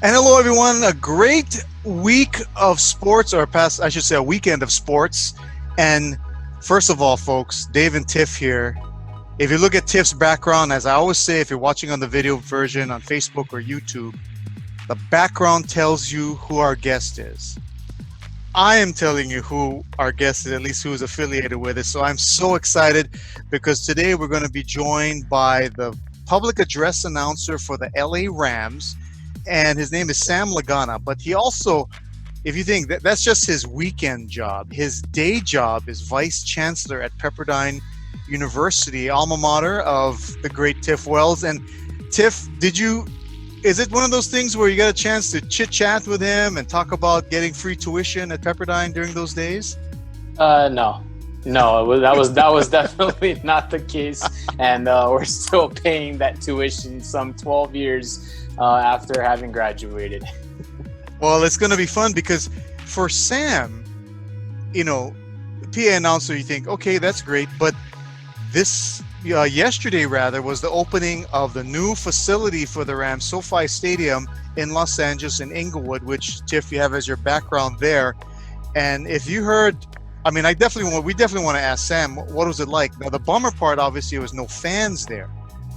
And hello, everyone. A great week of sports, or past, I should say, a weekend of sports. And first of all, folks, Dave and Tiff here. If you look at Tiff's background, as I always say, if you're watching on the video version on Facebook or YouTube, the background tells you who our guest is. I am telling you who our guest is, at least who is affiliated with it. So I'm so excited because today we're going to be joined by the public address announcer for the LA Rams. And his name is Sam Lagana, but he also, if you think that's just his weekend job, his day job is Vice Chancellor at Pepperdine University, alma mater of the great Tiff Wells. And Tiff, is it one of those things where you got a chance to chit chat with him and talk about getting free tuition at Pepperdine during those days? No, that was definitely not the case, and we're still paying that tuition some 12 years after having graduated. Well, it's going to be fun because for Sam, PA announcer, you think, okay, that's great, but this yesterday rather was the opening of the new facility for the Rams, SoFi Stadium in Los Angeles in Inglewood, which Tiff, you have as your background there. And if you heard, we definitely want to ask Sam, what was it like? Now, the bummer part, obviously, was no fans there.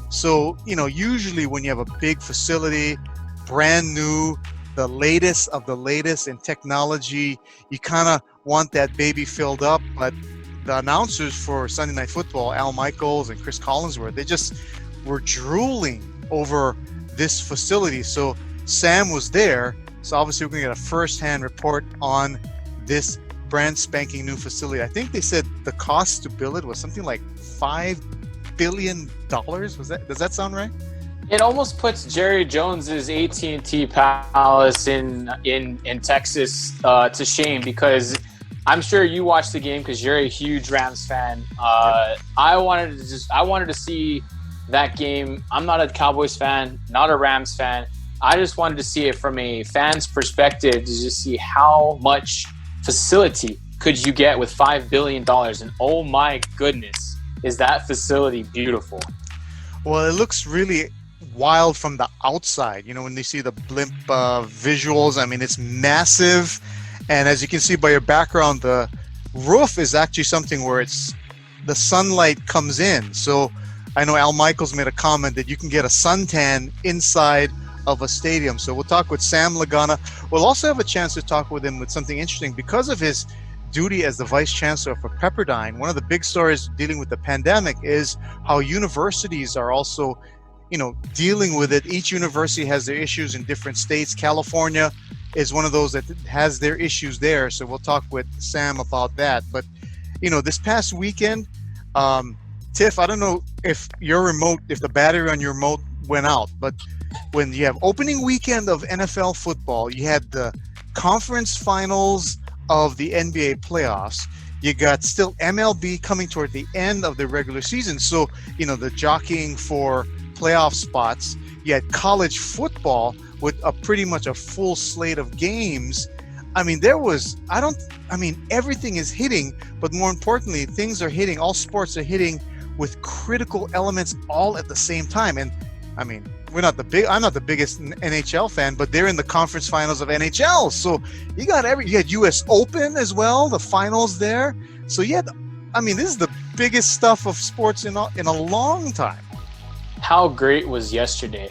So, usually when you have a big facility, brand new, the latest of the latest in technology, you kind of want that baby filled up. But the announcers for Sunday Night Football, Al Michaels and Chris Collinsworth, they just were drooling over this facility. So Sam was there. So obviously we're going to get a first-hand report on this brand spanking new facility. I think they said the cost to build it was something like $5 billion. Does that sound right? It almost puts Jerry Jones's AT&T Palace in Texas to shame, because I'm sure you watched the game because you're a huge Rams fan. I wanted to see that game. I'm not a Cowboys fan, not a Rams fan. I just wanted to see it from a fan's perspective, to just see how much facility could you get with $5 billion. And oh my goodness, is that facility beautiful. Well, it looks really wild from the outside. When they see the blimp visuals, it's massive. And as you can see by your background, the roof is actually something where the sunlight comes in. So I know Al Michaels made a comment that you can get a suntan inside of a stadium. So we'll talk with Sam Lagana. We'll also have a chance to talk with him with something interesting because of his duty as the Vice Chancellor for Pepperdine. One of the big stories dealing with the pandemic is how universities are also, dealing with it. Each university has their issues in different states. California is one of those that has their issues there. So we'll talk with Sam about that. But, this past weekend, Tiff, I don't know if the battery on your remote went out, but when you have opening weekend of NFL football, you had the conference finals of the NBA playoffs. You got still MLB coming toward the end of the regular season. So, the jockeying for playoff spots. You had college football with pretty much a full slate of games. Everything is hitting, but more importantly, things are hitting, all sports are hitting with critical elements all at the same time. And I'm not the biggest NHL fan, but they're in the conference finals of NHL. So you had US Open as well, the finals there. So this is the biggest stuff of sports in a long time. How great was yesterday?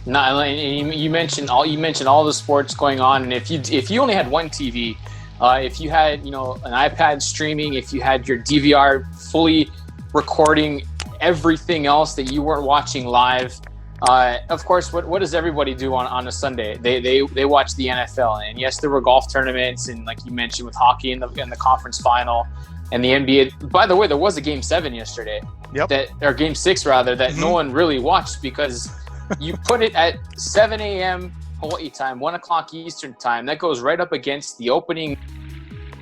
You mentioned all the sports going on, and if you only had one TV, if you had an iPad streaming, if you had your DVR fully recording everything else that you weren't watching live, of course, what does everybody do on a Sunday? They watch the NFL, and yes, there were golf tournaments, and like you mentioned with hockey in the conference final, and the NBA. By the way, there was a Game 7 yesterday. Yep. Or Game 6 rather, that no one really watched because you put it at 7 a.m. Hawaii time, 1 o'clock Eastern time. That goes right up against the opening,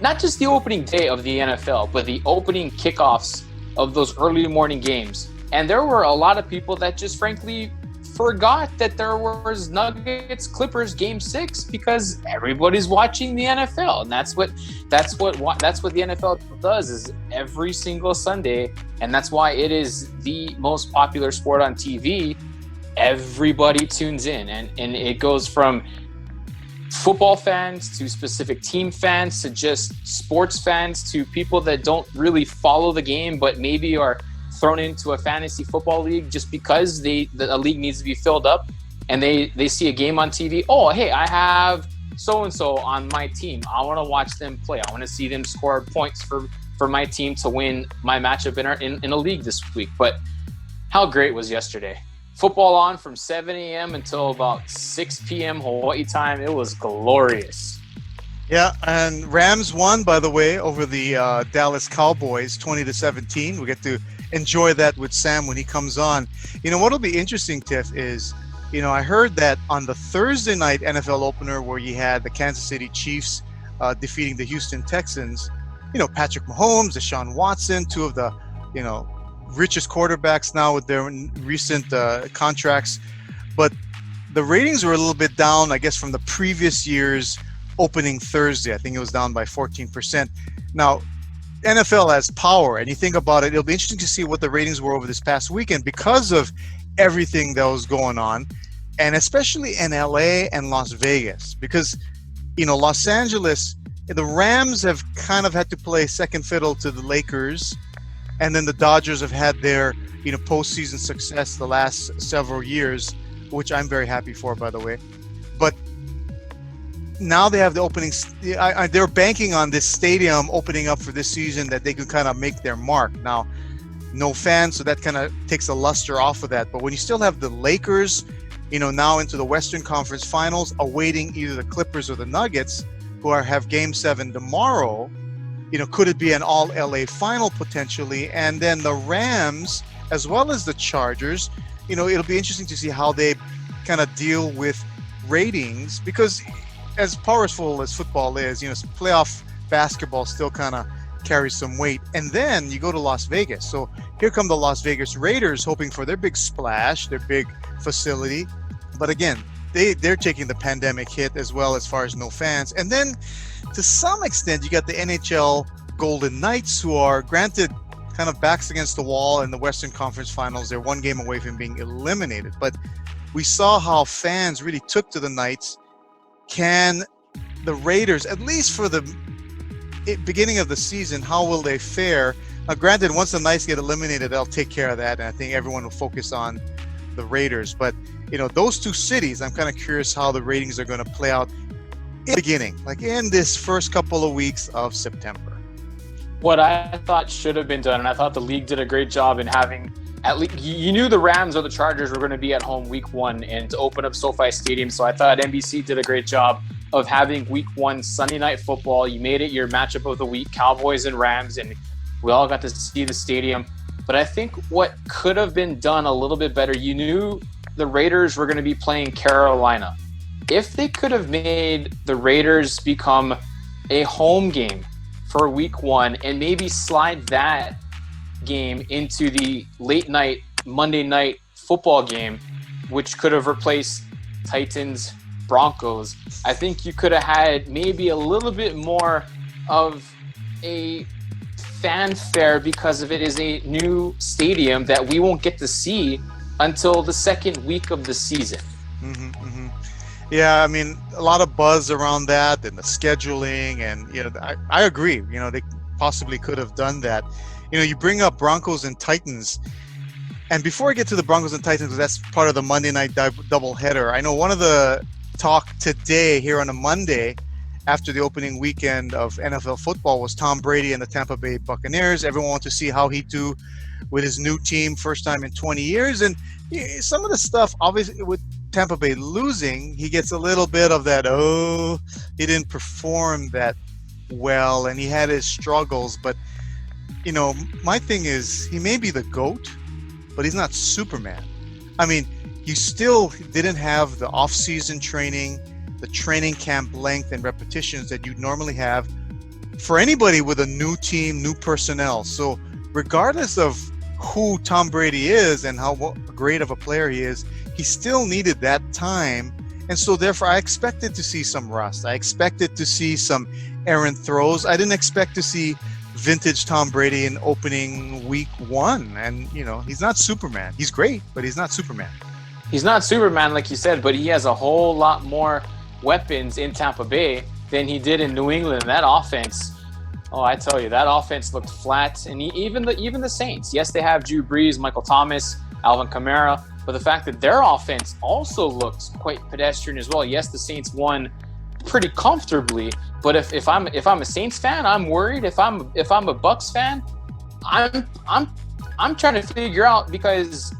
not just the opening day of the NFL, but the opening kickoffs of those early morning games. And there were a lot of people that just frankly forgot that there was Nuggets Clippers Game 6 because everybody's watching the NFL, and that's what the NFL does is every single Sunday, and that's why it is the most popular sport on TV. Everybody tunes in, and it goes from football fans to specific team fans to just sports fans to people that don't really follow the game but maybe are thrown into a fantasy football league just because a league needs to be filled up and they see a game on TV. Oh, hey, I have so-and-so on my team. I want to watch them play. I want to see them score points for my team to win my matchup in a league this week. But how great was yesterday? Football on from 7 a.m. until about 6 p.m. Hawaii time. It was glorious. Yeah, and Rams won, by the way, over the Dallas Cowboys, 20-17. We get to enjoy that with Sam when he comes on. You know, what'll be interesting, Tiff, is, you know, I heard that on the Thursday night NFL opener where you had the Kansas City Chiefs defeating the Houston Texans, you know, Patrick Mahomes, Deshaun Watson, two of the, you know, richest quarterbacks now with their recent contracts. But the ratings were a little bit down, I guess, from the previous year's opening Thursday. I think it was down by 14%. Now, NFL has power, and you think about it, it'll be interesting to see what the ratings were over this past weekend because of everything that was going on, and especially in LA and Las Vegas, because, you know, Los Angeles, the Rams have kind of had to play second fiddle to the Lakers, and then the Dodgers have had their, you know, postseason success the last several years, which I'm very happy for, by the way. But now they have the opening. They're banking on this stadium opening up for this season that they can kind of make their mark. Now, no fans, so that kind of takes a luster off of that. But when you still have the Lakers, you know, now into the Western Conference Finals, awaiting either the Clippers or the Nuggets, who have Game 7 tomorrow, you know, could it be an all-LA final potentially? And then the Rams, as well as the Chargers, you know, it'll be interesting to see how they kind of deal with ratings, because as powerful as football is, you know, playoff basketball still kind of carries some weight. And then you go to Las Vegas. So here come the Las Vegas Raiders hoping for their big splash, their big facility. But again, they're taking the pandemic hit as well as far as no fans. And then to some extent, you got the NHL Golden Knights, who are granted kind of backs against the wall in the Western Conference Finals. They're one game away from being eliminated. But we saw how fans really took to the Knights. Can the Raiders, at least for the beginning of the season, how will they fare? Now, granted, once the Knights get eliminated, they'll take care of that, and I think everyone will focus on the Raiders. But, you know, those two cities, I'm kind of curious how the ratings are going to play out in the beginning, like in this first couple of weeks of September. What I thought should have been done, and I thought the league did a great job in having, at least you knew the Rams or the Chargers were going to be at home week 1 and to open up SoFi Stadium. So I thought NBC did a great job of having week 1 Sunday night football. You made it your matchup of the week, Cowboys and Rams, and we all got to see the stadium. But I think what could have been done a little bit better, you knew the Raiders were going to be playing Carolina. If they could have made the Raiders become a home game for week 1 and maybe slide that game into the late night Monday night football game, which could have replaced Titans Broncos, I think you could have had maybe a little bit more of a fanfare, because of it is a new stadium that we won't get to see until the second week of the season. Mm-hmm, mm-hmm. Yeah, I mean, a lot of buzz around that and the scheduling, and, you know, I agree. You know, they possibly could have done that. You know, you bring up Broncos and Titans, and before I get to the Broncos and Titans, because that's part of the Monday night doubleheader, I know one of the talk today here on a Monday after the opening weekend of NFL football was Tom Brady and the Tampa Bay Buccaneers. Everyone wants to see how he do with his new team, first time in 20 years. And some of the stuff, obviously, with Tampa Bay losing, he gets a little bit of that, oh, he didn't perform that well, and he had his struggles. But, you know, my thing is, he may be the GOAT, but he's not Superman. I mean, you still didn't have the off-season training, the training camp length and repetitions that you'd normally have for anybody with a new team, new personnel. So regardless of who Tom Brady is and how great of a player he is, he still needed that time. And so therefore I expected to see some rust. I expected to see some errant throws. I didn't expect to see vintage Tom Brady in opening week 1. And, you know, he's not Superman. He's great, but he's not Superman. He's not Superman, like you said, but he has a whole lot more weapons in Tampa Bay than he did in New England. And that offense, oh, I tell you, that offense looked flat. And even the Saints, yes, they have Drew Brees, Michael Thomas, Alvin Kamara, but the fact that their offense also looks quite pedestrian as well. Yes, the Saints won pretty comfortably, but if I'm a Saints fan, I'm worried. If I'm a Bucs fan, I'm trying to figure out, because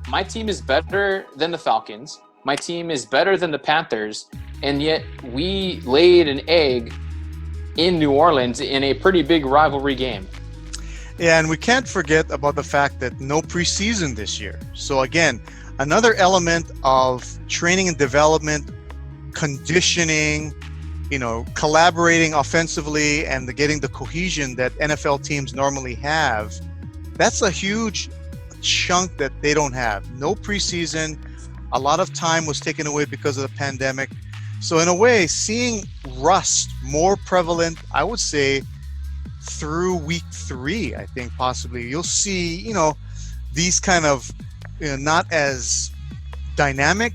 my team is better than the Falcons. My team is better than the Panthers, and yet we laid an egg in New Orleans in a pretty big rivalry game. Yeah, and we can't forget about the fact that no preseason this year. So again, another element of training and development, conditioning, collaborating offensively and getting the cohesion that NFL teams normally have. That's a huge chunk that they don't have. No preseason. A lot of time was taken away because of the pandemic. So in a way, seeing rust more prevalent, I would say, through week 3, I think possibly you'll see, these kind of, not as dynamic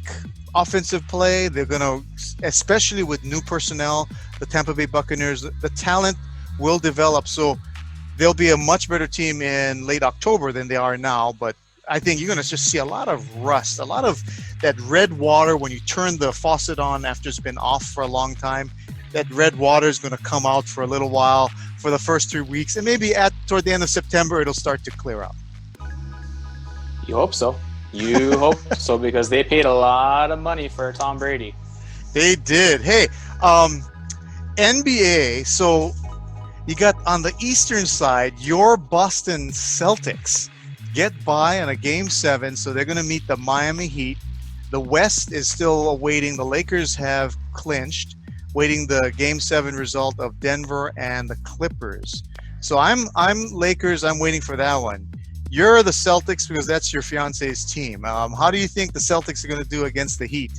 offensive play. They're going to, especially with new personnel, the Tampa Bay Buccaneers, the talent will develop. So they'll be a much better team in late October than they are now. But I think you're going to just see a lot of rust, a lot of that red water when you turn the faucet on after it's been off for a long time. That red water is going to come out for a little while for the first 3 weeks. And maybe toward the end of September, it'll start to clear up. You hope so. You hope so, because they paid a lot of money for Tom Brady. They did. Hey, NBA. So you got on the Eastern side, your Boston Celtics get by on a Game 7. So they're going to meet the Miami Heat. The West is still awaiting. The Lakers have clinched, waiting the Game 7 result of Denver and the Clippers. So I'm Lakers. I'm waiting for that one. You're the Celtics because that's your fiance's team. How do you think the Celtics are going to do against the Heat?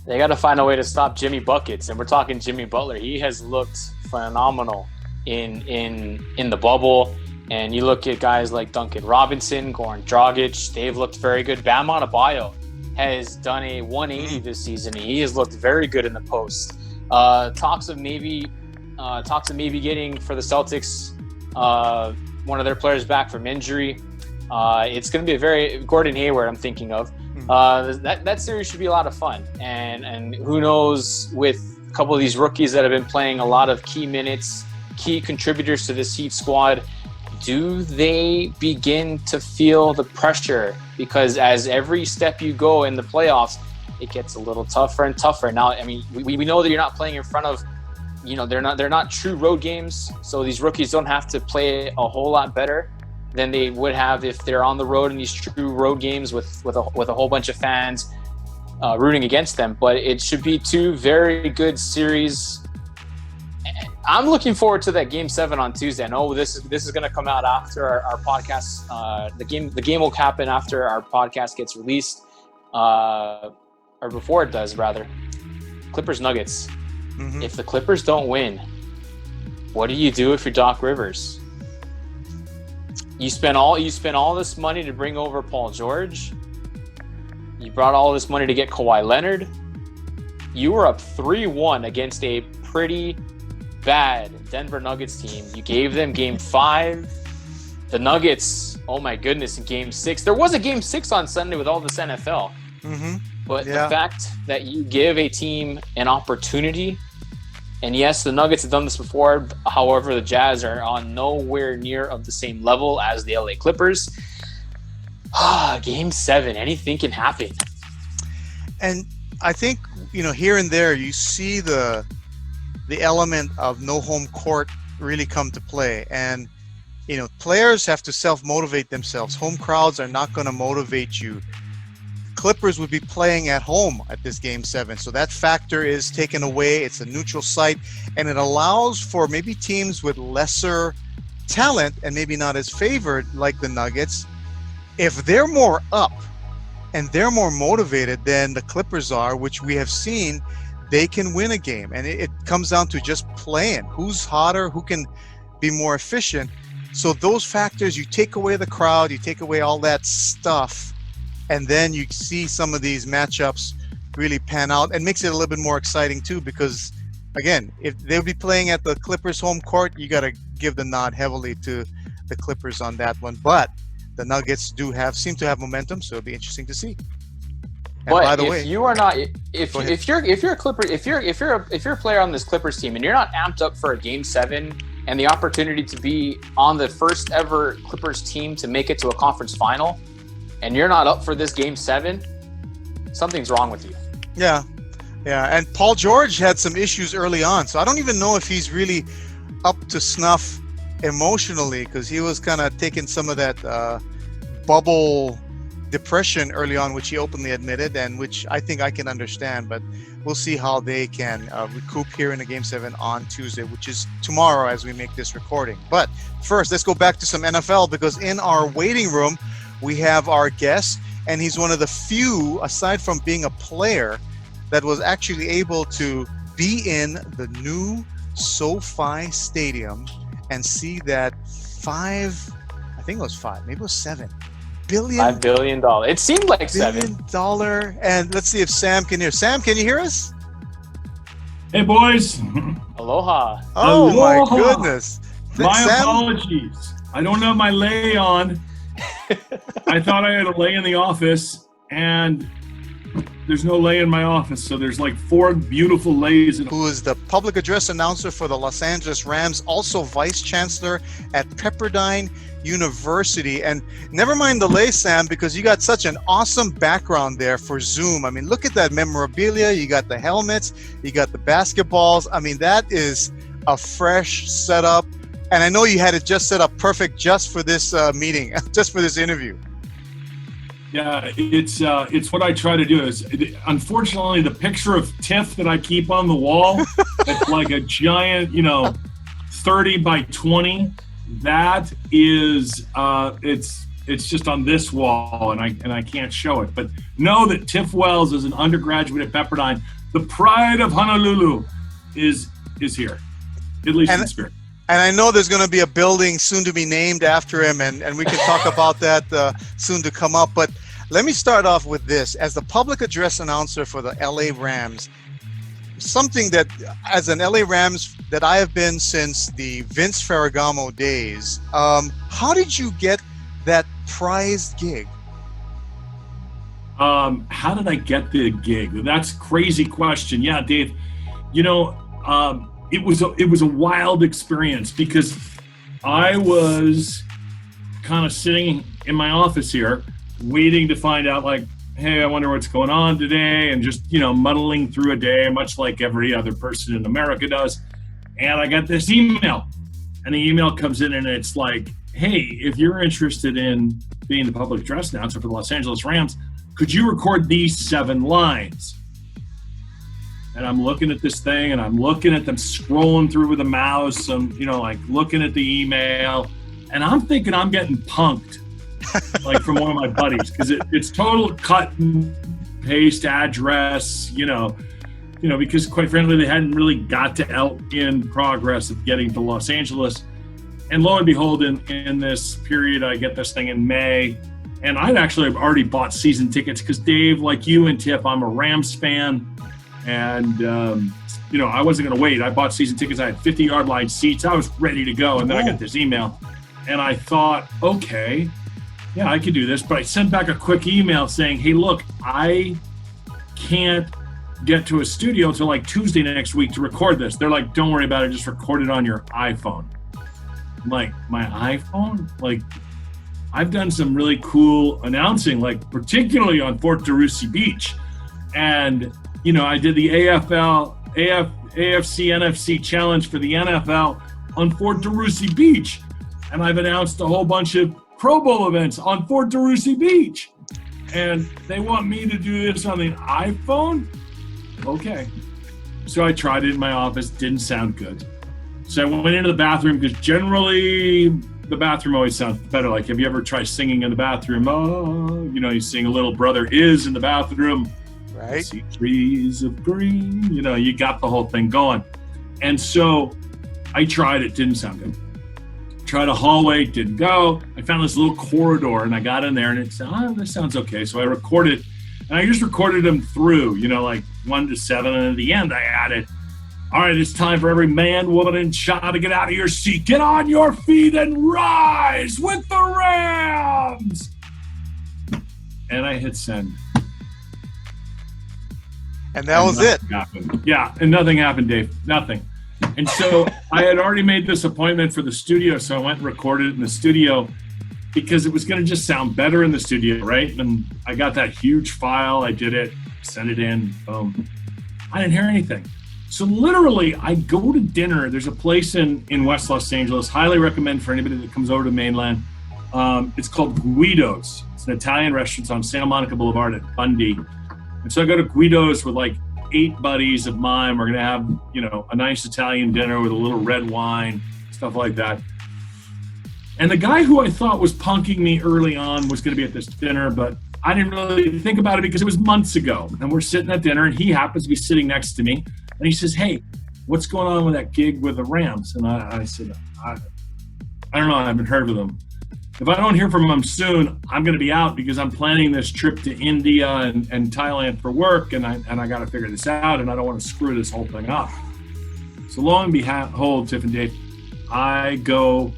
They got to find a way to stop Jimmy Buckets, and we're talking Jimmy Butler. He has looked phenomenal in the bubble, and you look at guys like Duncan Robinson, Goran Dragic. They've looked very good. Bam Adebayo has done a 180 this season. He has looked very good in the post. Talks of maybe getting for the Celtics one of their players back from injury. It's going to be a very Gordon Hayward I'm thinking of. That series should be a lot of fun, and who knows, with a couple of these rookies that have been playing a lot of key minutes, key contributors to this Heat squad, do they begin to feel the pressure? Because as every step you go in the playoffs, it gets a little tougher and tougher. Now, I mean, we know that you're not playing in front of, they're not true road games, so these rookies don't have to play a whole lot better than they would have if they're on the road in these true road games with a whole bunch of fans rooting against them. But it should be 2 very good series. I'm looking forward to that Game 7 on Tuesday. I know this is going to come out after our podcast. The game will happen after our podcast gets released, or before it does, rather. Clippers Nuggets. Mm-hmm. If the Clippers don't win, what do you do if you're Doc Rivers? You spent all this money to bring over Paul George. You brought all this money to get Kawhi Leonard. You were up 3-1 against a pretty bad Denver Nuggets team. You gave them Game 5. The Nuggets, oh my goodness, in Game 6. There was a Game 6 on Sunday with all this NFL. Mm-hmm. But the fact that you give a team an opportunity, and yes, the Nuggets have done this before. However, the Jazz are on nowhere near of the same level as the LA Clippers. Game 7, anything can happen. And I think, here and there, you see the element of no home court really come to play. And, players have to self-motivate themselves. Home crowds are not going to motivate you. Clippers would be playing at home at this Game 7. So that factor is taken away. It's a neutral site, and it allows for maybe teams with lesser talent and maybe not as favored like the Nuggets. If they're more up and they're more motivated than the Clippers are, which we have seen, they can win a game. And it comes down to just playing. Who's hotter? Who can be more efficient? So those factors, you take away the crowd, you take away all that stuff, and then you see some of these matchups really pan out, and makes it a little bit more exciting too, because again, if they'll be playing at the Clippers home court, you got to give the nod heavily to the Clippers on that one. But the Nuggets seem to have momentum, so it'll be interesting to see. And but by the if way, you are not, if you're a Clipper, if you're a player on this Clippers team and you're not amped up for a Game 7 and the opportunity to be on the first ever Clippers team to make it to a conference final, and you're not up for this Game 7, something's wrong with you. Yeah. And Paul George had some issues early on, so I don't even know if he's really up to snuff emotionally, because he was kind of taking some of that bubble depression early on, which he openly admitted, and which I think I can understand. But we'll see how they can recoup here in the Game 7 on Tuesday, which is tomorrow as we make this recording. But first, let's go back to some NFL, because in our waiting room, we have our guest, and he's one of the few, aside from being a player, that was actually able to be in the new SoFi Stadium and see that $5 billion. It seemed like $7 billion. And let's see if Sam can hear. Sam, can you hear us? Hey, boys. Aloha. Oh, Aloha. my goodness. Apologies. I don't have my lei on. I thought I had a lei in the office, and there's no lei in my office, so there's like 4 beautiful leis. Who is the public address announcer for the Los Angeles Rams, also Vice Chancellor at Pepperdine University. And never mind the lei, Sam, because you got such an awesome background there for Zoom. I mean, look at that memorabilia. You got the helmets, you got the basketballs. I mean, that is a fresh setup. And I know you had it just set up perfect just for this meeting, just for this interview. Yeah, it's what I try to do. Unfortunately, the picture of Tiff that I keep on the wall, it's like a giant, 30 by 20. That is, it's just on this wall, and I can't show it. But know that Tiff Wells is an undergraduate at Pepperdine. The pride of Honolulu is here, at least in spirit. And I know there's going to be a building soon to be named after him, and we can talk about that soon to come up. But let me start off with this. As the public address announcer for the LA Rams, something that, as an LA Rams that I have been since the Vince Ferragamo days, how did you get that prized gig? How did I get the gig? That's a crazy question. Yeah, Dave, it was a wild experience, because I was kind of sitting in my office here waiting to find out, like, hey, I wonder what's going on today, and just, muddling through a day, much like every other person in America does. And I got this email, and the email comes in, and it's like, hey, if you're interested in being the public address announcer for the Los Angeles Rams, could you record these 7 lines? And I'm looking at this thing, and I'm looking at them scrolling through with a mouse, and, looking at the email, and I'm thinking I'm getting punked, like from one of my buddies, because it's total cut and paste address, because quite frankly, they hadn't really got to out in progress of getting to Los Angeles. And lo and behold, in this period, I get this thing in May, and I'd actually have already bought season tickets, because Dave, like you and Tiff, I'm a Rams fan. And, I wasn't going to wait. I bought season tickets. I had 50-yard line seats. I was ready to go. And then I got this email. And I thought, okay, yeah, I could do this. But I sent back a quick email saying, hey, look, I can't get to a studio until like Tuesday next week to record this. They're like, don't worry about it. Just record it on your iPhone. I'm like, my iPhone? Like, I've done some really cool announcing, like particularly on Fort DeRussy Beach. And I did the AFC NFC challenge for the NFL on Fort DeRussy Beach. And I've announced a whole bunch of Pro Bowl events on Fort DeRussy Beach. And they want me to do this on the iPhone? Okay. So I tried it in my office, didn't sound good. So I went into the bathroom, because generally the bathroom always sounds better. Like, have you ever tried singing in the bathroom? Oh, you sing A Little Brother Is in the bathroom. Right. See trees of green, you got the whole thing going. And so I tried it, didn't sound good. Tried a hallway, didn't go. I found this little corridor, and I got in there, and it said, this sounds okay. So I recorded And I just recorded them through, like 1 to 7. And at the end, I added, all right, it's time for every man, woman, and child to get out of your seat. Get on your feet and rise with the Rams. And I hit send. And that was it. Happened. Yeah, and nothing happened, Dave. Nothing. And so I had already made this appointment for the studio, so I went and recorded it in the studio because it was going to just sound better in the studio, right? And I got that huge file. I did it, sent it in. Boom. I didn't hear anything. So literally, I go to dinner. There's a place in West Los Angeles. Highly recommend for anybody that comes over to mainland. It's called Guido's. It's an Italian restaurant on Santa Monica Boulevard at Bundy. And so I go to Guido's with like 8 buddies of mine. We're going to have, a nice Italian dinner with a little red wine, stuff like that. And the guy who I thought was punking me early on was going to be at this dinner, but I didn't really think about it because it was months ago. And we're sitting at dinner, and he happens to be sitting next to me. And he says, hey, what's going on with that gig with the Rams? And I said, I don't know. I haven't heard of them. If I don't hear from them soon, I'm going to be out because I'm planning this trip to India and Thailand for work, and I got to figure this out, and I don't want to screw this whole thing up. So lo and behold, Tiff and Dave, I go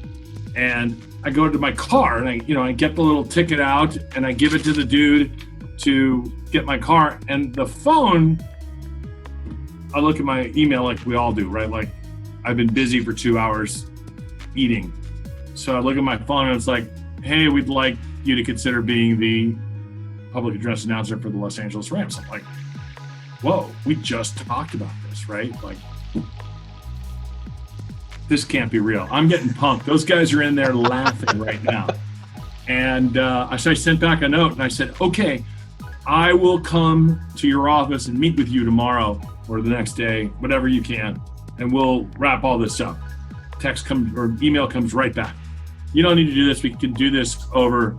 to my car, and I get the little ticket out, and I give it to the dude to get my car, and the phone. I look at my email like we all do, right? Like I've been busy for 2 hours eating. So I look at my phone and it's like, hey, we'd like you to consider being the public address announcer for the Los Angeles Rams. I'm like, whoa, we just talked about this, right? Like, this can't be real. I'm getting punked. Those guys are in there laughing right now. And so I sent back a note and I said, okay, I will come to your office and meet with you tomorrow or the next day, whatever you can, and we'll wrap all this up. Text comes or email comes right back. You don't need to do this. We can do this over,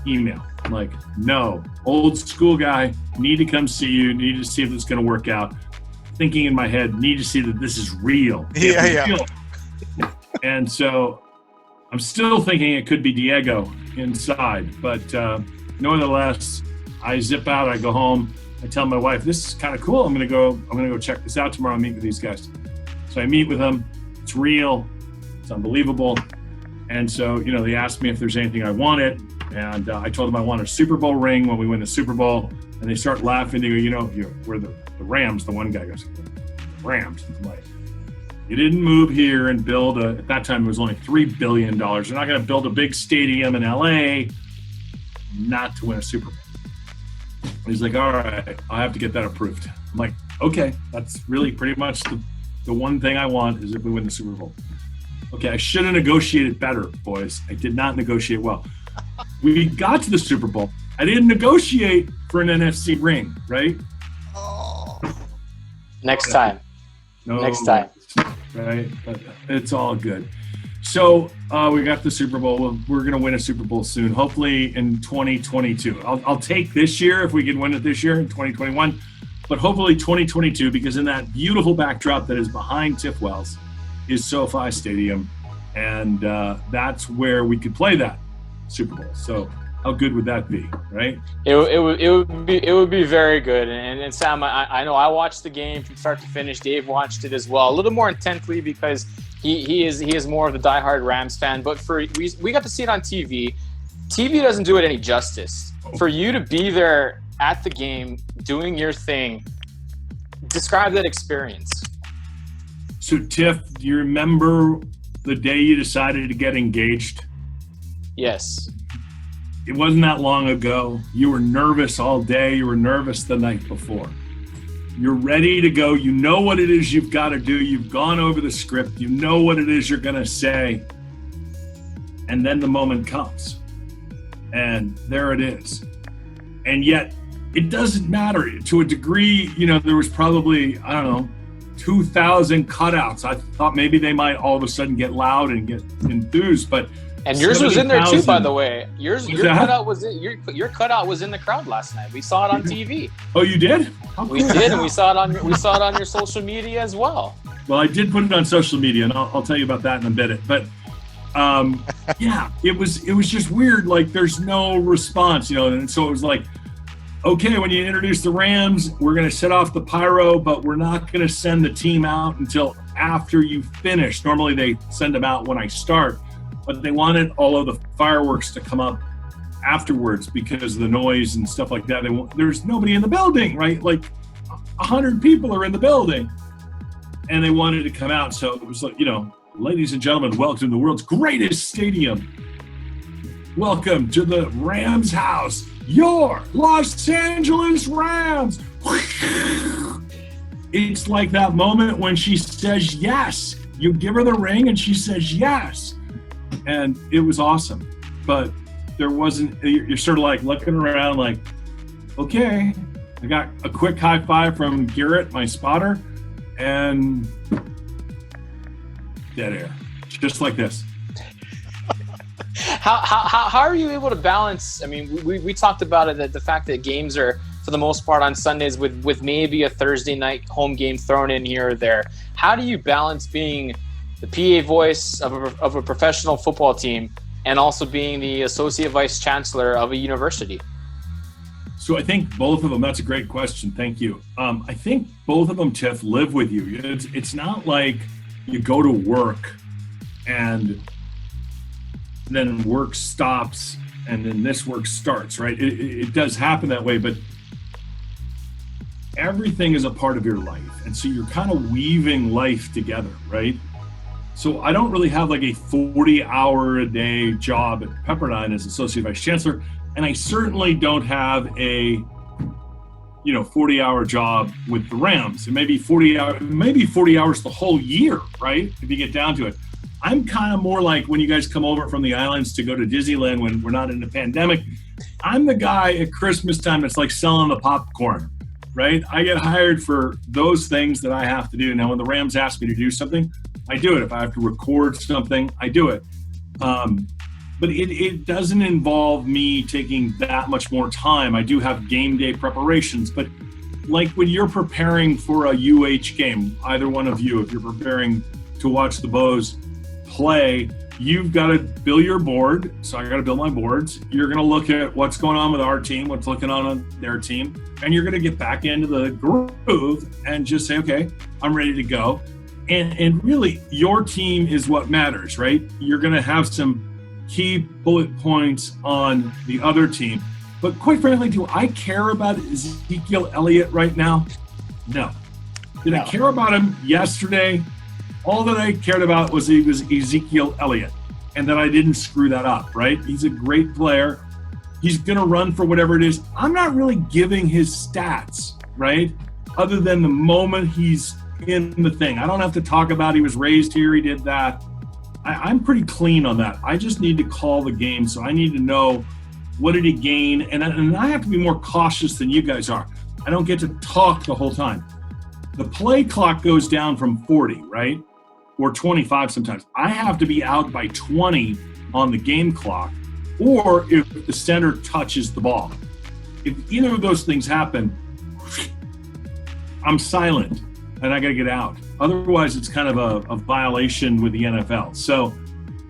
email. I'm like, no, old school guy, need to come see you, need to see if it's going to work out. Thinking in my head, need to see that this is real. Yeah. Real. And so I'm still thinking it could be Diego inside, but nevertheless, I zip out, I go home, I tell my wife, this is kind of cool. I'm gonna go check this out tomorrow and meet with these guys. So I meet with them. It's real. It's unbelievable. And so, they asked me if there's anything I wanted. And I told them I want a Super Bowl ring when we win the Super Bowl. And they start laughing. They go, we're the Rams. The one guy goes, the Rams. I'm like, you didn't move here and build at that time it was only $3 billion. You're not going to build a big stadium in LA not to win a Super Bowl. He's like, all right, I'll have to get that approved. I'm like, okay, that's really pretty much the one thing I want is if we win the Super Bowl. Okay, I should have negotiated better, boys. I did not negotiate well. We got to the Super Bowl. I didn't negotiate for an NFC ring, right? Next time. No, Next time. Right? But it's all good. So we got the Super Bowl. We're going to win a Super Bowl soon, hopefully in 2022. I'll take this year if we can win it this year in 2021, but hopefully 2022 because in that beautiful backdrop that is behind Tiff Wells is SoFi Stadium, and that's where we could play that Super Bowl. So how good would that be, right? It would be very good. And Sam, I know I watched the game from start to finish. Dave watched it as well, a little more intently because he is more of the diehard Rams fan. But we got to see it on TV. TV doesn't do it any justice. For you to be there at the game, doing your thing, describe that experience. So Tiff, do you remember the day you decided to get engaged? Yes. It wasn't that long ago. You were nervous all day. You were nervous the night before. You're ready to go. You know what it is you've got to do. You've gone over the script. You know what it is you're going to say. And then the moment comes. And there it is. And yet, it doesn't matter. To a degree, there was probably, 2,000 cutouts. I thought maybe they might all of a sudden get loud and get enthused, but and yours was in there too, by the way. Your cutout was in the crowd last night. We saw it on TV. Oh, you did? We did, and we saw it on your social media as well. Well, I did put it on social media, and I'll tell you about that in a bit. But yeah, it was just weird. Like there's no response, and so it was like okay, when you introduce the Rams, we're going to set off the pyro, but we're not going to send the team out until after you finish. Normally they send them out when I start, but they wanted all of the fireworks to come up afterwards because of the noise and stuff like that. There's nobody in the building, right? Like 100 people are in the building, and they wanted to come out. So it was like, ladies and gentlemen, welcome to the world's greatest stadium. Welcome to the Rams house, your Los Angeles Rams. It's like that moment when she says yes. You give her the ring and she says yes. And it was awesome. But there wasn't, you're sort of like looking around like, okay, I got a quick high five from Garrett, my spotter, and dead air. Just like this. How are you able to balance? I mean, we talked about it, that the fact that games are, for the most part, on Sundays with maybe a Thursday night home game thrown in here or there. How do you balance being the PA voice of a professional football team and also being the Associate Vice Chancellor of a university? So I think both of them, that's a great question. Thank you. I think both of them, Tiff, live with you. It's not like you go to work and then work stops and then this work starts, right? It does happen that way, but everything is a part of your life. And so you're kind of weaving life together, right? So I don't really have like a 40-hour-a-day job at Pepperdine as Associate Vice Chancellor, and I certainly don't have a 40-hour job with the Rams. It may be 40 hours the whole year, right? If you get down to it. I'm kind of more like when you guys come over from the islands to go to Disneyland when we're not in the pandemic. I'm the guy at Christmas time that's like selling the popcorn, right? I get hired for those things that I have to do. Now, when the Rams ask me to do something, I do it. If I have to record something, I do it. But it doesn't involve me taking that much more time. I do have game day preparations, but like when you're preparing for a UH game, either one of you, if you're preparing to watch the Bows play, you've got to build your board. So I got to build my boards. You're going to look at what's going on with our team, what's looking on their team, and you're going to get back into the groove and just say, okay, I'm ready to go. And really, your team is what matters, right? You're going to have some key bullet points on the other team. But quite frankly, do I care about Ezekiel Elliott right now? No. Did I care about him yesterday? All that I cared about was he was Ezekiel Elliott and that I didn't screw that up, right? He's a great player. He's going to run for whatever it is. I'm not really giving his stats, right? Other than the moment he's in the thing. I don't have to talk about he was raised here, he did that. I'm pretty clean on that. I just need to call the game, so I need to know what did he gain, and I have to be more cautious than you guys are. I don't get to talk the whole time. The play clock goes down from 40, right? Or 25 sometimes. I have to be out by 20 on the game clock, or if the center touches the ball. If either of those things happen, I'm silent and I got to get out. Otherwise, it's kind of a violation with the NFL. So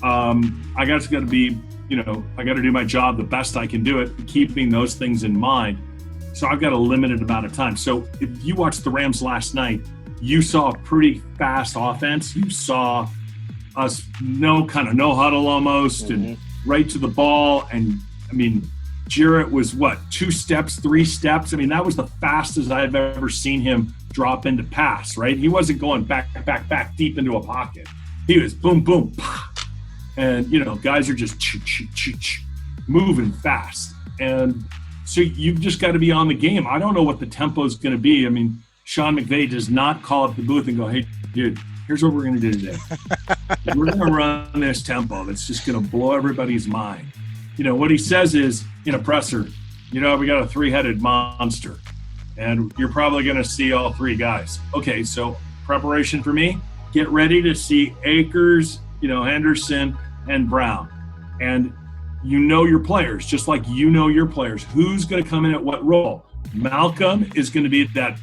I got to be, I got to do my job the best I can do it, keeping those things in mind. So I've got a limited amount of time. So if you watched the Rams last night, you saw a pretty fast offense. You saw us no huddle almost and right to the ball. And I mean, Jarrett was 2 steps, 3 steps. I mean, that was the fastest I've ever seen him drop into pass, right? He wasn't going back deep into a pocket. He was boom, boom, pah. And, guys are just moving fast. And so you've just got to be on the game. I don't know what the tempo is going to be. I mean, Sean McVay does not call up the booth and go, hey, dude, here's what we're going to do today. We're going to run this tempo that's just going to blow everybody's mind. What he says is, in a presser, we got a 3-headed monster. And you're probably going to see all 3 guys. Okay, so preparation for me, get ready to see Akers, Henderson, and Brown. And your players, just like your players. Who's going to come in at what role? Malcolm is going to be that,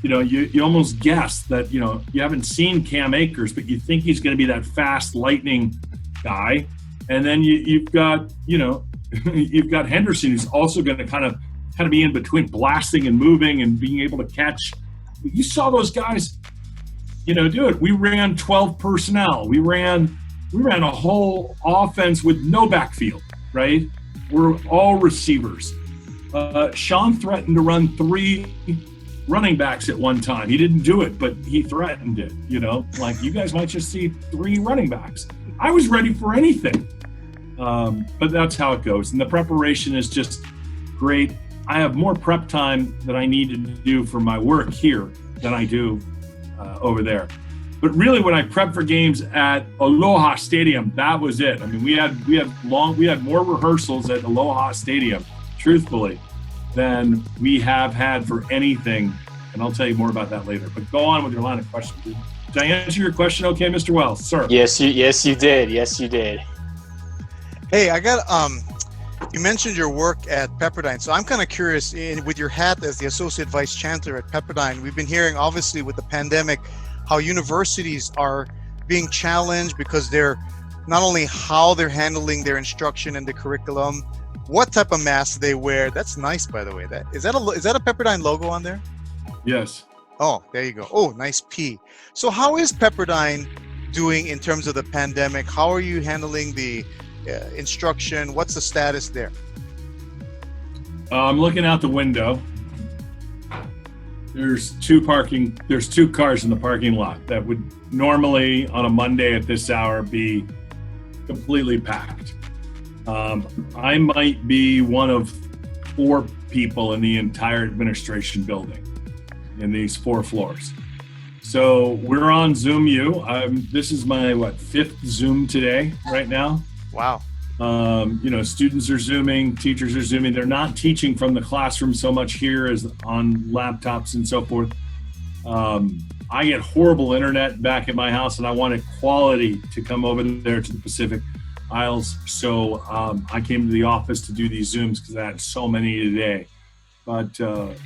you almost guess that, you haven't seen Cam Akers, but you think he's going to be that fast lightning guy. And then you've got, you've got Henderson, who's also going to kind of kind of be in between blasting and moving and being able to catch. You saw those guys, do it. We ran 12 personnel. We ran a whole offense with no backfield, right? We're all receivers. Sean threatened to run 3 running backs at one time. He didn't do it, but he threatened it, like you guys might just see 3 running backs. I was ready for anything. But that's how it goes. And the preparation is just great. I have more prep time that I need to do for my work here than I do over there. But really, when I prepped for games at Aloha Stadium, that was it. I mean, we had more rehearsals at Aloha Stadium, truthfully, than we have had for anything. And I'll tell you more about that later. But go on with your line of questions. Did I answer your question okay, Mr. Wells? Sir? Yes, you did. Yes, you did. Hey, I got you mentioned your work at Pepperdine, so I'm kind of curious, with your hat as the Associate Vice Chancellor at Pepperdine, we've been hearing, obviously, with the pandemic, how universities are being challenged because they're not only how they're handling their instruction and the curriculum, what type of mask they wear. That's nice, by the way. Is that a Pepperdine logo on there? Yes. Oh, there you go. Oh, nice P. So how is Pepperdine doing in terms of the pandemic? How are you handling the instruction? What's the status there? I'm looking out the window. There's 2 cars in the parking lot that would normally on a Monday at this hour be completely packed. I might be one of 4 people in the entire administration building in these 4 floors. So we're on Zoom U. This is my 5th Zoom today right now. Wow. Students are Zooming, teachers are Zooming. They're not teaching from the classroom so much here as on laptops and so forth. I get horrible internet back at my house, and I wanted quality to come over there to the Pacific Isles. So I came to the office to do these Zooms because I had so many today. But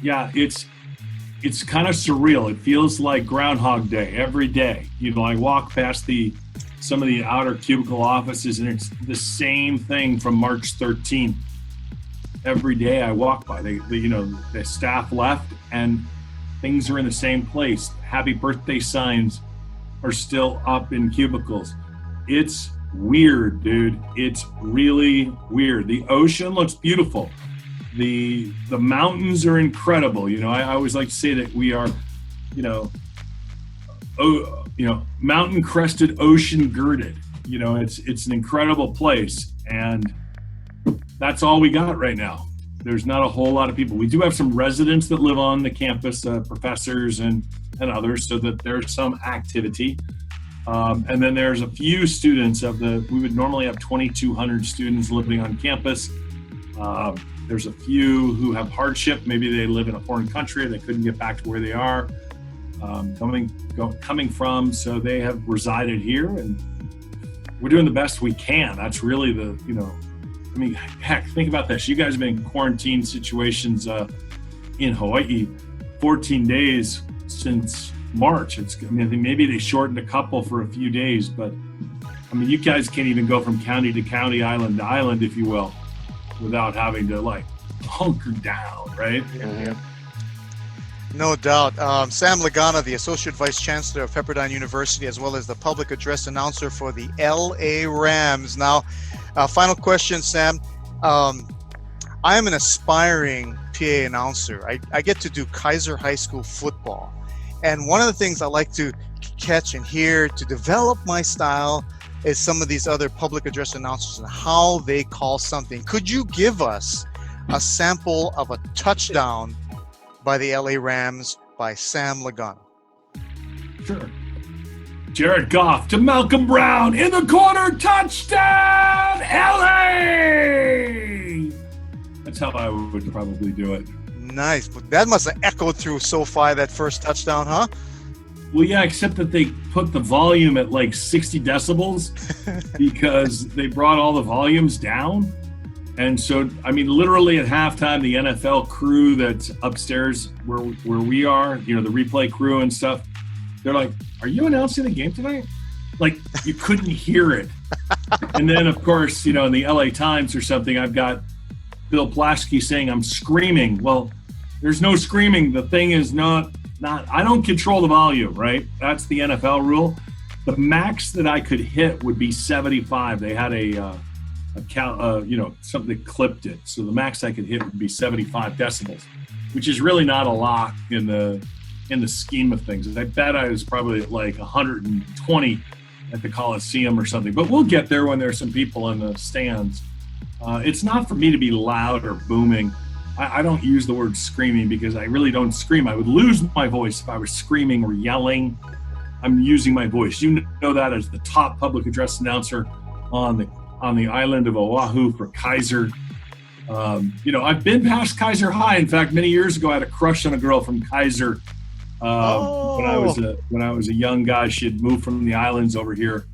yeah, it's kind of surreal. It feels like Groundhog Day every day. I walk past some of the outer cubicle offices, and it's the same thing from March 13th. Every day I walk by, the staff left and things are in the same place. Happy birthday signs are still up in cubicles. It's weird, dude. It's really weird. The ocean looks beautiful. The mountains are incredible. I always like to say that we are, mountain crested, ocean girded. It's an incredible place, and that's all we got right now. There's not a whole lot of people. We do have some residents that live on the campus, professors and others, so that there's some activity. And then there's a few students we would normally have 2,200 students living on campus. There's a few who have hardship. Maybe they live in a foreign country, they couldn't get back to where they are coming from, so they have resided here, and we're doing the best we can. That's really heck, think about this. You guys have been in quarantine situations in Hawaii 14 days since March. Maybe they shortened a couple for a few days, but you guys can't even go from county to county, island to island, if you will, without having to hunker down, right? Yeah. No doubt. Sam Lagana, the Associate Vice Chancellor of Pepperdine University, as well as the public address announcer for the LA Rams. Now, final question, Sam. I am an aspiring PA announcer. I get to do Kaiser High School football. And one of the things I like to catch and hear to develop my style is some of these other public address announcers and how they call something. Could you give us a sample of a touchdown by the LA Rams by Sam Lagana? Sure. Jared Goff to Malcolm Brown in the corner, touchdown, LA! That's how I would probably do it. Nice. But that must have echoed through SoFi, that first touchdown, huh? Well, yeah, except that they put the volume at 60 decibels because they brought all the volumes down. And so, literally at halftime, the NFL crew that's upstairs where we are, the replay crew and stuff, they're like, "Are you announcing the game tonight?" You couldn't hear it. And then, of course, in the LA Times or something, I've got Bill Plaschke saying I'm screaming. Well, there's no screaming. The thing is not. I don't control the volume, right? That's the NFL rule. The max that I could hit would be 75. They had something that clipped it. So the max I could hit would be 75 decibels, which is really not a lot in the scheme of things. I bet I was probably at like 120 at the Coliseum or something. But we'll get there when there's some people in the stands. It's not for me to be loud or booming. I don't use the word screaming because I really don't scream. I would lose my voice if I was screaming or yelling. I'm using my voice. You know that as the top public address announcer on the island of Oahu for Kaiser. I've been past Kaiser High. In fact, many years ago, I had a crush on a girl from Kaiser. When I was a young guy, she had moved from the islands over here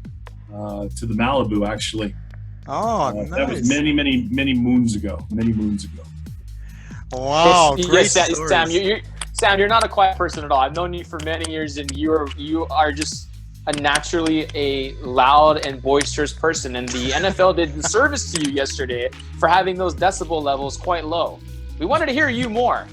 to the Malibu, actually. Oh, nice. That was many, many, many moons ago. Wow, great stories. Sam, you're not a quiet person at all. I've known you for many years, and you are just naturally a loud and boisterous person. And the NFL did service to you yesterday for having those decibel levels quite low. We wanted to hear you more.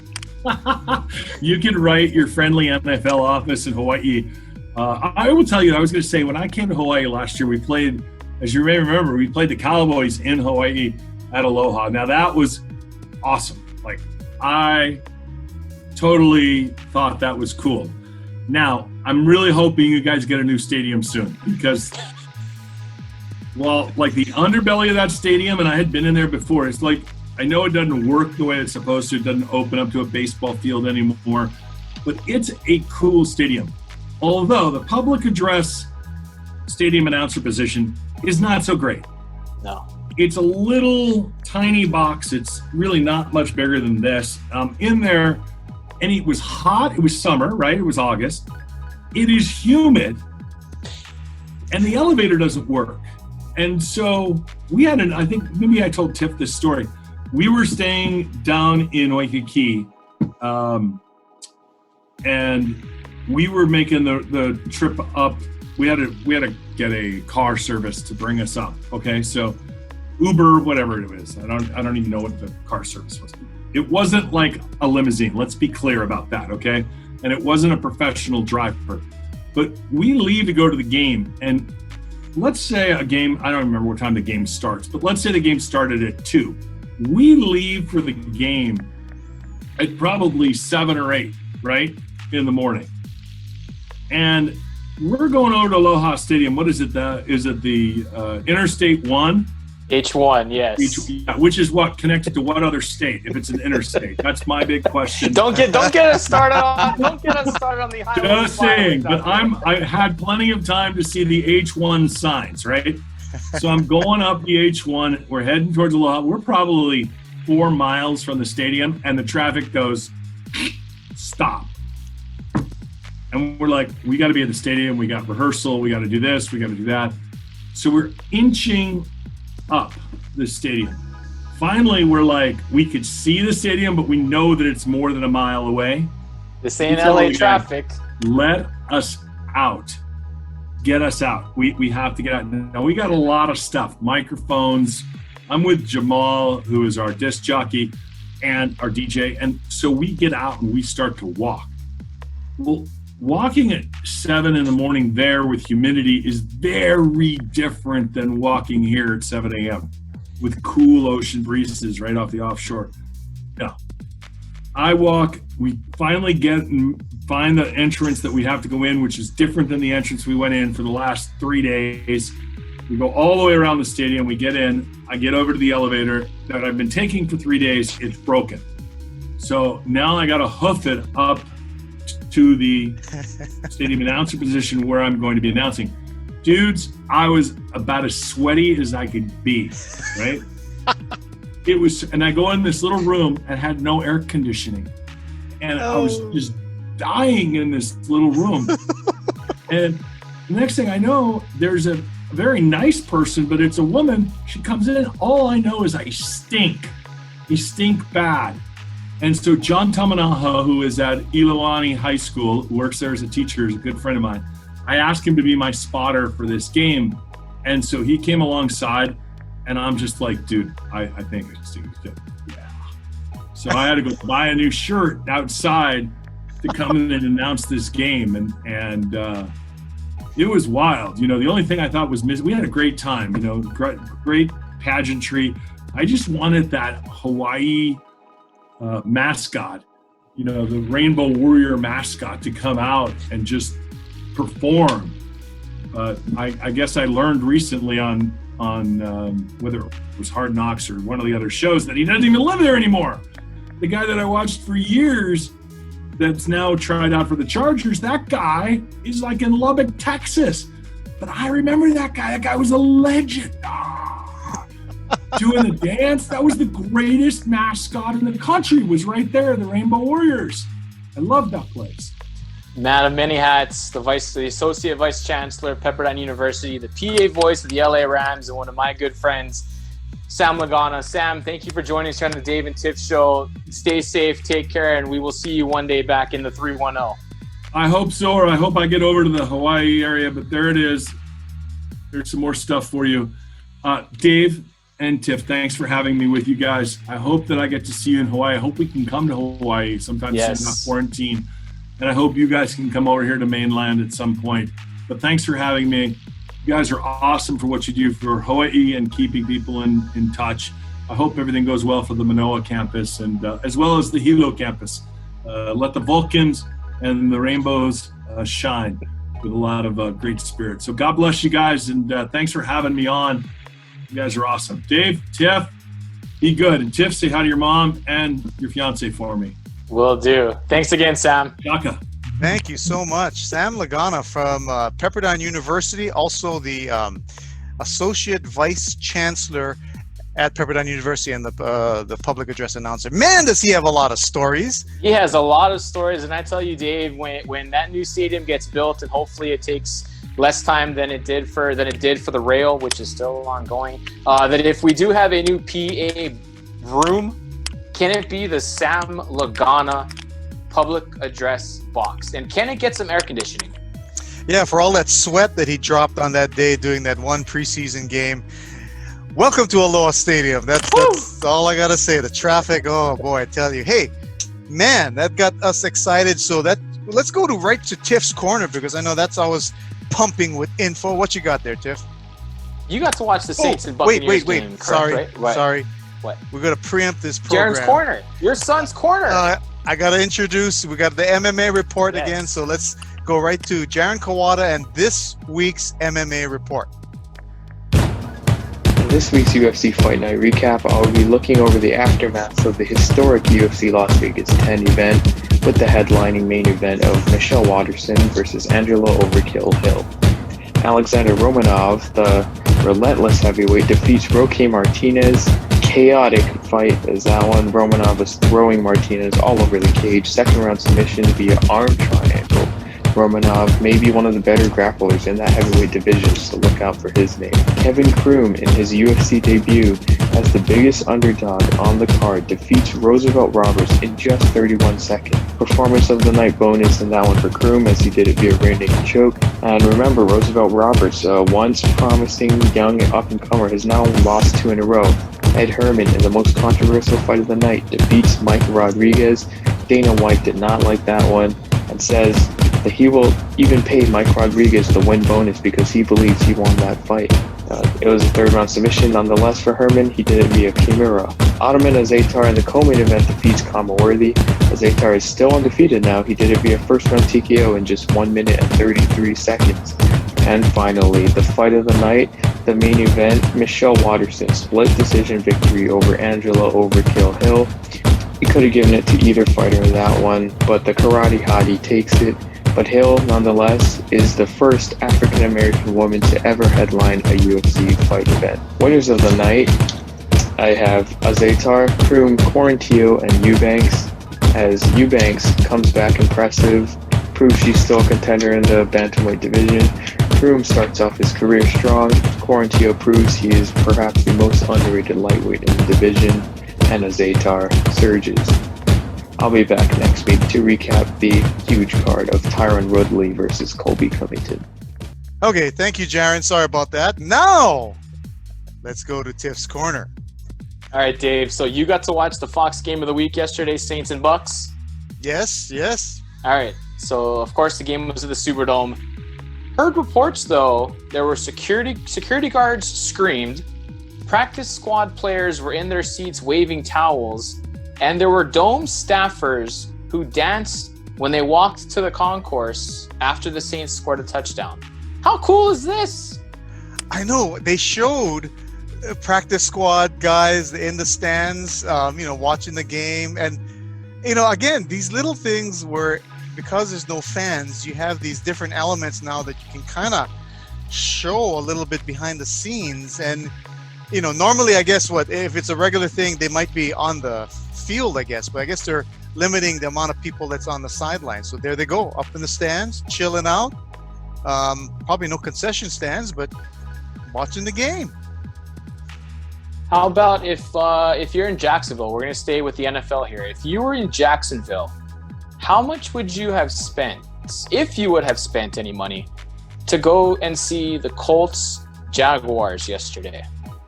You can write your friendly NFL office in Hawaii. I will tell you, I was going to say, when I came to Hawaii last year, we played, as you may remember, we played the Cowboys in Hawaii at Aloha. Now, that was awesome. Like, I totally thought that was cool. Now, I'm really hoping you guys get a new stadium soon because, well, like the underbelly of that stadium, and I had been in there before, it's like, I know it doesn't work the way it's supposed to. It doesn't open up to a baseball field anymore, but it's a cool stadium. Although the public address stadium announcer position is not so great. No. It's a little tiny box. It's really not much bigger than this. In there, and it was hot. It was summer, right? It was August. It is humid, and the elevator doesn't work. And so we had I think maybe I told Tiff this story. We were staying down in Waikiki, and we were making the trip up. We had to get a car service to bring us up. Okay, so Uber, whatever it is. I don't even know what the car service was. It wasn't like a limousine. Let's be clear about that, okay? And it wasn't a professional driver. But we leave to go to the game, and let's say a game, I don't remember what time the game starts, but let's say the game started at 2. We leave for the game at probably 7 or 8, right, in the morning. And we're going over to Aloha Stadium. What is it? Is it the Interstate 1? H1, yes. Which is what connected to what other state? If it's an interstate, that's my big question. Don't get us started on the highway. Just saying, but I had plenty of time to see the H1 signs, right? So I'm going up the H1. We're heading towards Aloha. We're probably 4 miles from the stadium, and the traffic goes stop. And we're like, we got to be at the stadium. We got rehearsal. We got to do this. We got to do that. So we're inching up the stadium. Finally, we're like, we could see the stadium, but we know that it's more than a mile away. This ain't LA traffic. Let us out. Get us out. We have to get out. Now, we got a lot of stuff. Microphones. I'm with Jamal, who is our disc jockey and our DJ. And so we get out and we start to walk. Well, walking at 7 in the morning there with humidity is very different than walking here at 7 a.m. with cool ocean breezes right off the offshore. No. I walk, we finally get and find the entrance that we have to go in, which is different than the entrance we went in for the last 3 days. We go all the way around the stadium, we get in, I get over to the elevator that I've been taking for 3 days, it's broken. So now I gotta hoof it up to the stadium announcer position where I'm going to be announcing. Dudes, I was about as sweaty as I could be, right? It was, and I go in this little room and had no air conditioning. And I was just dying in this little room. And the next thing I know, there's a very nice person, but it's a woman. She comes in, all I know is I stink. I stink bad. And so John Tamanaha, who is at Ilawani High School, who works there as a teacher, is a good friend of mine. I asked him to be my spotter for this game. And so he came alongside, and I'm just like, dude, I think I stink. Yeah. So I had to go buy a new shirt outside to come in and announce this game. And it was wild. You know, the only thing I thought was missing, we had a great time, you know, great pageantry. I just wanted that Hawaii mascot, you know, the Rainbow Warrior mascot to come out and just perform. I guess I learned recently on whether it was Hard Knocks or one of the other shows that he doesn't even live there anymore. The guy that I watched for years that's now tried out for the Chargers, that guy is like in Lubbock, Texas. But I remember that guy. That guy was a legend. Doing the dance. That was the greatest mascot in the country, was right there, the Rainbow Warriors. I love that place. Man of many hats, the Associate Vice Chancellor, Pepperdine University, the PA voice of the LA Rams, and one of my good friends, Sam Lagana. Sam, thank you for joining us here on the Dave and Tiff Show. Stay safe, take care, and we will see you one day back in the 310. I hope so, or I hope I get over to the Hawaii area, but there it is. There's some more stuff for you. Dave and Tiff, thanks for having me with you guys. I hope that I get to see you in Hawaii. I hope we can come to Hawaii sometime soon, not quarantine. And I hope you guys can come over here to mainland at some point. But thanks for having me. You guys are awesome for what you do for Hawaii and keeping people in touch. I hope everything goes well for the Manoa campus and as well as the Hilo campus. Let the Vulcans and the Rainbows shine with a lot of great spirit. So God bless you guys, and thanks for having me on. You guys are awesome. Dave, Tiff, be good. And Tiff, say hi to your mom and your fiance for me. Will do. Thanks again, Sam. Shaka. Thank you so much. Sam Lagana from Pepperdine University, also the Associate Vice Chancellor at Pepperdine University and the public address announcer. Man, does he have a lot of stories. He has a lot of stories, and I tell you, Dave, when that new stadium gets built, and hopefully it takes less time than it did for the rail, which is still ongoing, that if we do have a new PA room, can it be the Sam Lagana public address box? And can it get some air conditioning? Yeah, for all that sweat that he dropped on that day doing that one preseason game. Welcome to Aloha Stadium. That's all I got to say. The traffic, oh boy, I tell you. Hey, man, that got us excited. So let's go right to Tiff's corner, because I know that's always pumping with info. What you got there, Tiff? You got to watch the Saints and Buccaneers wait. game, correct, Sorry, right? What? sorry. What? We're going to preempt this program. Jaren's corner. Your son's corner. I got to introduce, we got the MMA Report Yes. again, so let's go right to Jaren Kawada and this week's MMA Report. In this week's UFC Fight Night recap, I'll be looking over the aftermath of the historic UFC Las Vegas 10 event with the headlining main event of Michelle Waterson versus Angela Overkill Hill. Alexander Romanov, the relentless heavyweight, defeats Roque Martinez. Chaotic fight as that one. Romanov was throwing Martinez all over the cage. Second round submission via arm triangle. Romanov may be one of the better grapplers in that heavyweight division, so look out for his name. Kevin Kroom, in his UFC debut as the biggest underdog on the card, defeats Roosevelt Roberts in just 31 seconds. Performance of the night bonus in that one for Kroom, as he did it via rear naked choke. And remember, Roosevelt Roberts, once promising young up-and-comer, has now lost 2 in a row. Ed Herman, in the most controversial fight of the night, defeats Mike Rodriguez. Dana White did not like that one and says that he will even pay Mike Rodriguez the win bonus because he believes he won that fight. It was a third round submission nonetheless for Herman. He did it via Kimura. Ottoman Azatar in the co-main event defeats Kama Worthy. Azatar is still undefeated now. He did it via first round TKO in just 1 minute and 33 seconds. And finally, the fight of the night, the main event, Michelle Waterson split decision victory over Angela Overkill Hill. He could have given it to either fighter in that one, but the karate hottie takes it. But Hill, nonetheless, is the first African-American woman to ever headline a UFC fight event. Winners of the night, I have Azatar, Kroom, Quarantillo, and Eubanks, as Eubanks comes back impressive, proves she's still a contender in the bantamweight division. Kroom starts off his career strong. Quarantillo proves he is perhaps the most underrated lightweight in the division, and Azatar surges. I'll be back next week to recap the huge card of Tyron Woodley versus Colby Covington. Okay, thank you, Jaren. Sorry about that. Now, let's go to Tiff's corner. All right, Dave. So you got to watch the Fox game of the week yesterday, Saints and Bucks. Yes, yes. All right. So of course the game was at the Superdome. Heard reports though there were security guards screamed, practice squad players were in their seats waving towels, and there were Dome staffers who danced when they walked to the concourse after the Saints scored a touchdown. How cool is this? I know. They showed practice squad guys in the stands, watching the game. And, again, these little things where, because there's no fans, you have these different elements now that you can kind of show a little bit behind the scenes. And, normally, I guess if it's a regular thing, they might be on the field, I guess. But I guess they're limiting the amount of people that's on the sideline. So there they go, up in the stands, chilling out. Probably no concession stands, but watching the game. How about if you're in Jacksonville? We're going to stay with the NFL here. If you were in Jacksonville, how much would you have spent, if you would have spent any money, to go and see the Colts Jaguars yesterday?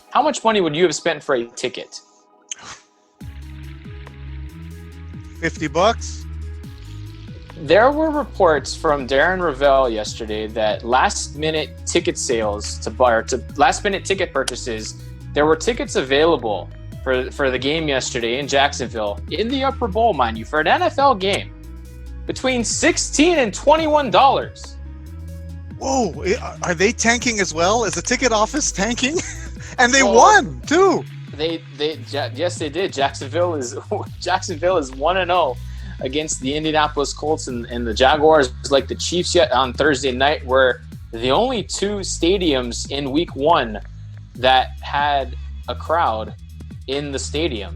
How much money would you have spent for a ticket? $50. There were reports from Darren Ravel yesterday that last-minute ticket last-minute ticket purchases, there were tickets available for the game yesterday in Jacksonville, in the Upper Bowl, mind you, for an NFL game, between $16 and $21. Whoa, are they tanking as well? Is the ticket office tanking? And they won too. Yes, they did. Jacksonville is 1-0 against the Indianapolis Colts, and the Jaguars, like the Chiefs yet on Thursday night, were the only two stadiums in week 1 that had a crowd in the stadium.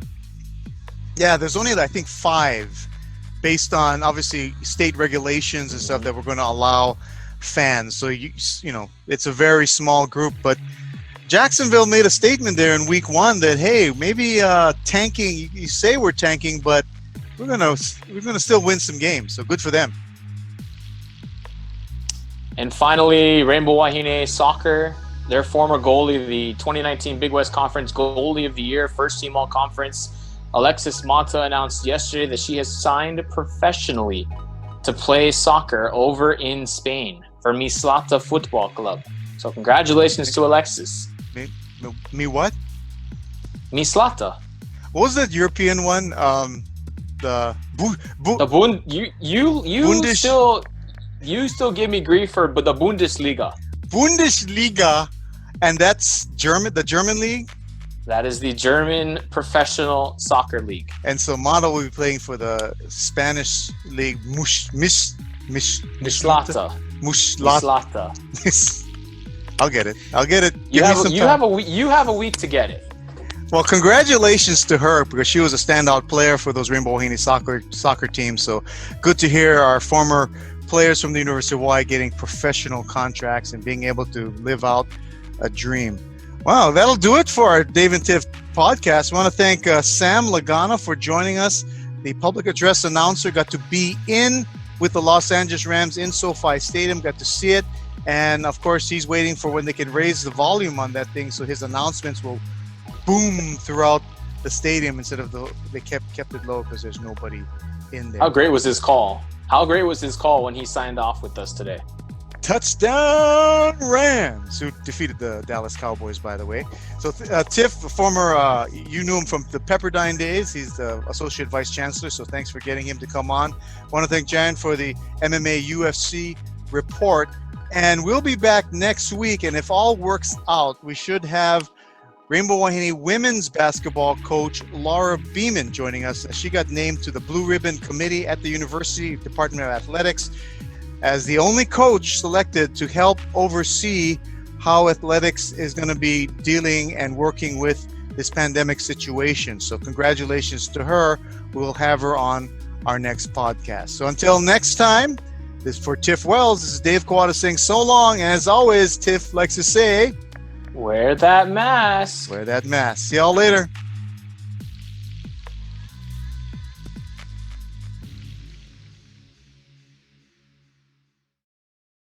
Yeah, there's only, I think, 5 based on obviously state regulations and stuff that we're going to allow fans. So it's a very small group, but Jacksonville made a statement there in week 1 that, hey, maybe tanking, you say we're tanking, but we're gonna still win some games. So good for them. And finally, Rainbow Wahine Soccer, their former goalie, the 2019 Big West Conference Goalie of the Year, first team All-Conference, Alexis Mata, announced yesterday that she has signed professionally to play soccer over in Spain for Mislata Football Club. So congratulations to Alexis. Me what? Mislata. What was that European one? You still give me grief for the Bundesliga. Bundesliga, and that's German. The German league. That is the German professional soccer league. And so Mata will be playing for the Spanish league. Mislata. I'll get it. You have a week to get it. Well, congratulations to her, because she was a standout player for those Rainbow Wahine soccer teams. So good to hear our former players from the University of Hawaii getting professional contracts and being able to live out a dream. Wow, that'll do it for our Dave and Tiff podcast. I want to thank Sam Lagana for joining us. The public address announcer, got to be in with the Los Angeles Rams in SoFi Stadium, got to see it. And of course, he's waiting for when they can raise the volume on that thing so his announcements will boom throughout the stadium instead of they kept it low because there's nobody in there. How great was his call? How great was his call when he signed off with us today? Touchdown Rams, who defeated the Dallas Cowboys, by the way. So Tiff, the former, you knew him from the Pepperdine days. He's the Associate Vice Chancellor, so thanks for getting him to come on. I want to thank Jan for the MMA UFC report. And we'll be back next week, and if all works out, we should have Rainbow Wahine women's basketball coach Laura Beeman joining us. She got named to the Blue Ribbon Committee at the University Department of Athletics as the only coach selected to help oversee how athletics is going to be dealing and working with this pandemic situation. So congratulations to her. We'll have her on our next podcast. So until next time, this is for Tiff Wells. This is Dave Kawada saying so long. And as always, Tiff likes to say, wear that mask. Wear that mask. See y'all later.